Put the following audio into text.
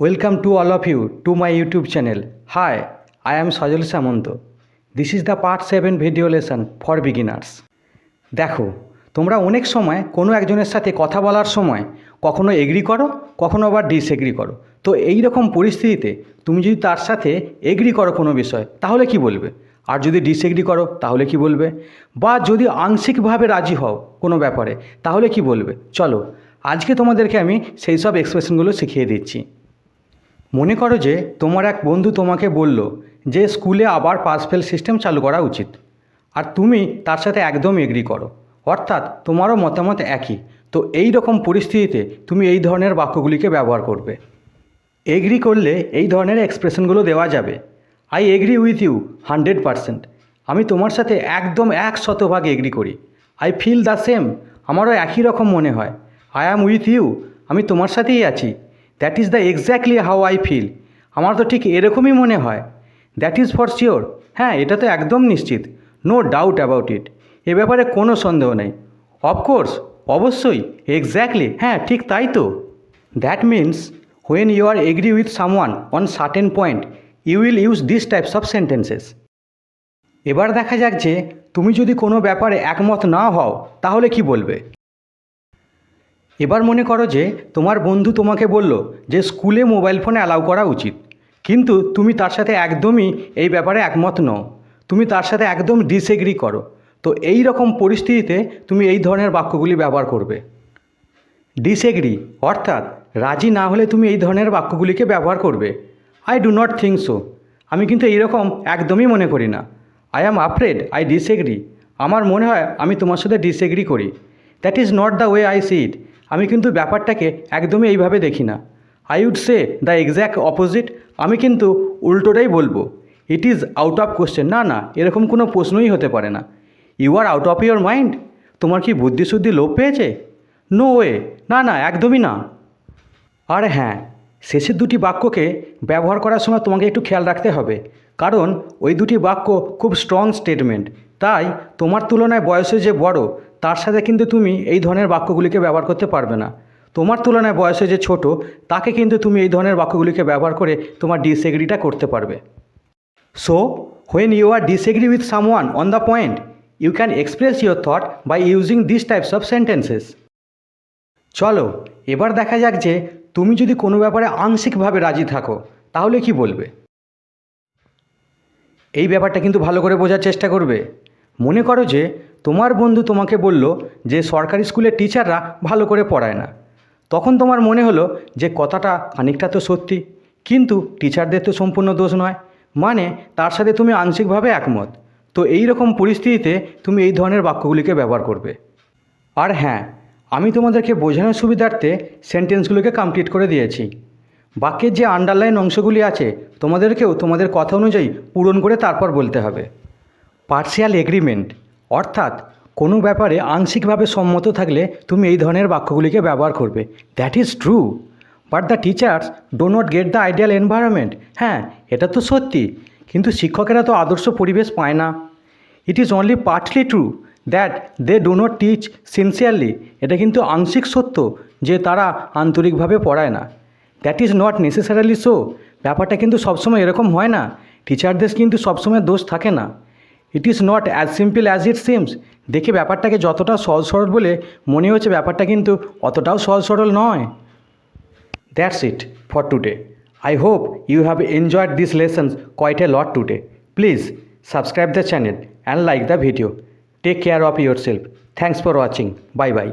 Welcome to all of you to my YouTube channel. Hi, I am Sajal Samanto. This is the part 7 video lesson for beginners. দেখো, তোমরা অনেক সময় কোনো একজনের সাথে কথা বলার সময় কখনো এগ্রি করো, কখনো আবার ডিসএগ্রি করো। তো এই রকম পরিস্থিতিতে তুমি যদি তার সাথে এগ্রি করো কোনো বিষয়, তাহলে কি বলবে? আর যদি ডিসএগ্রি করো তাহলে কি বলবে? বা যদি আংশিকভাবে রাজি হও কোনো ব্যাপারে, তাহলে কি বলবে? চলো, আজকে তোমাদেরকে আমি সেই সব এক্সপ্রেশনগুলো শিখিয়ে দিচ্ছি। মনে করো যে তোমার এক বন্ধু তোমাকে বলল যে স্কুলে আবার পাস ফেল সিস্টেম চালু করা উচিত, আর তুমি তার সাথে একদম এগ্রি করো, অর্থাৎ তোমারও মতামত একই। তো এই রকম পরিস্থিতিতে তুমি এই ধরনের বাক্যগুলিকে ব্যবহার করবে। এগ্রি করলে এই ধরনের এক্সপ্রেশনগুলো দেওয়া যাবে। I agree with you 100%। আমি তোমার সাথে একদম 100% এগ্রি করি। I feel the same. আমারও একই রকম মনে হয়। I am with you. আমি তোমার সাথেই আছি। That is the exactly how I feel. আমার তো ঠিক এরকমই মনে হয়। That is for sure. হ্যাঁ, এটা তো একদম নিশ্চিত। No doubt about it. এ ব্যাপারে কোনো সন্দেহ নেই। অফকোর্স, অবশ্যই, এক্স্যাক্টলি, হ্যাঁ ঠিক তাই তো। That means when you are agree with someone on certain point, you will use these types of sentences. এবার দেখা যাক যে তুমি যদি কোনো ব্যাপারে একমত না হও তাহলে কি বলবে। এবার মনে করো যে তোমার বন্ধু তোমাকে বলল যে স্কুলে মোবাইল ফোন অ্যালাউ করা উচিত, কিন্তু তুমি তার সাথে একদমই এই ব্যাপারে একমত নও। তুমি তার সাথে একদম ডিসএগ্রি করো। তো এই রকম পরিস্থিতিতে তুমি এই ধরনের বাক্যগুলি ব্যবহার করবে। ডিসএগ্রি অর্থাৎ রাজি না হলে তুমি এই ধরনের বাক্যগুলিকে ব্যবহার করবে। I do not think so. আমি কিন্তু এইরকম একদমই মনে করি না। I am afraid I disagree. আমার মনে হয় আমি তোমার সাথে ডিসএগ্রি করি। That is not the way I see it. আমি কিন্তু ব্যাপারটাকে একদমই এইভাবে দেখি না। I would say the exact opposite. আমি কিন্তু উল্টোটাই বলবো। It is out of question. না না, এরকম কোনো প্রশ্নই হতে পারে না। You are out of your mind. তোমার কি বুদ্ধিশুদ্ধি লোপ পেয়েছে? No way. না না, একদমই না। আর হ্যাঁ, শেষের দুটি বাক্যকে ব্যবহার করার সময় তোমাকে একটু খেয়াল রাখতে হবে, কারণ ওই দুটি বাক্য খুব স্ট্রং স্টেটমেন্ট। তাই তোমার তুলনায় বয়সে যে বড়, তার সাথে কিন্তু তুমি এই ধরনের বাক্যগুলিকে ব্যবহার করতে পারবে না। তোমার তুলনায় বয়সে যে ছোট, তাকে কিন্তু তুমি এই ধরনের বাক্যগুলিকে ব্যবহার করে তোমার ডিসএগ্রিটা করতে পারবে। So when you are disagree with someone on the point, you can express your thought by using these types of sentences. চলো, এবার দেখা যাক যে তুমি যদি কোনো ব্যাপারে আংশিকভাবে রাজি থাকো তাহলে কি বলবে। এই ব্যাপারটা কিন্তু ভালো করে বোঝার চেষ্টা করবে। মনে করো যে তোমার বন্ধু তোমাকে বলল যে সরকারি স্কুলের টিচাররা ভালো করে পড়ায় না। তখন তোমার মনে হলো যে কথাটা খানিকটা তো সত্যি, কিন্তু টিচারদের তো সম্পূর্ণ দোষ নয়, মানে তার সাথে তুমি আংশিকভাবে একমত। তো এই রকম পরিস্থিতিতে তুমি এই ধরনের বাক্যগুলিকে ব্যবহার করবে। আর হ্যাঁ, আমি তোমাদেরকে বোঝানোর সুবিধার্থে সেন্টেন্সগুলোকে কমপ্লিট করে দিয়েছি। বাক্যের যে আন্ডারলাইন অংশগুলি আছে তোমাদেরকেও তোমাদের কথা অনুযায়ী পূরণ করে তারপর বলতে হবে। পার্শিয়াল এগ্রিমেন্ট অর্থাৎ কোনো ব্যাপারে আংশিকভাবে সম্মত থাকলে তুমি এই ধরনের বাক্যগুলিকে ব্যবহার করবে। That is true, but the teachers do not get the ideal environment. হ্যাঁ, এটা তো সত্যি, কিন্তু শিক্ষকেরা তো আদর্শ পরিবেশ পায় না। It is only partly true that they do not teach sincerely. এটা কিন্তু আংশিক সত্য যে তারা আন্তরিকভাবে পড়ায় না। That is not necessarily so. ব্যাপারটা কিন্তু সবসময় এরকম হয় না। টিচারদের কিন্তু সবসময় দোষ থাকে না। It is not as simple as it seems. দেখে ব্যাপারটাকে যতটা সহজ সরল বলে মনে হচ্ছে, ব্যাপারটা কিন্তু অতটাও সহজ সরল নয়। That's it for today. I hope you have enjoyed these lessons quite a lot today. Please subscribe the channel and like the video. Take care of yourself. Thanks for watching. Bye bye.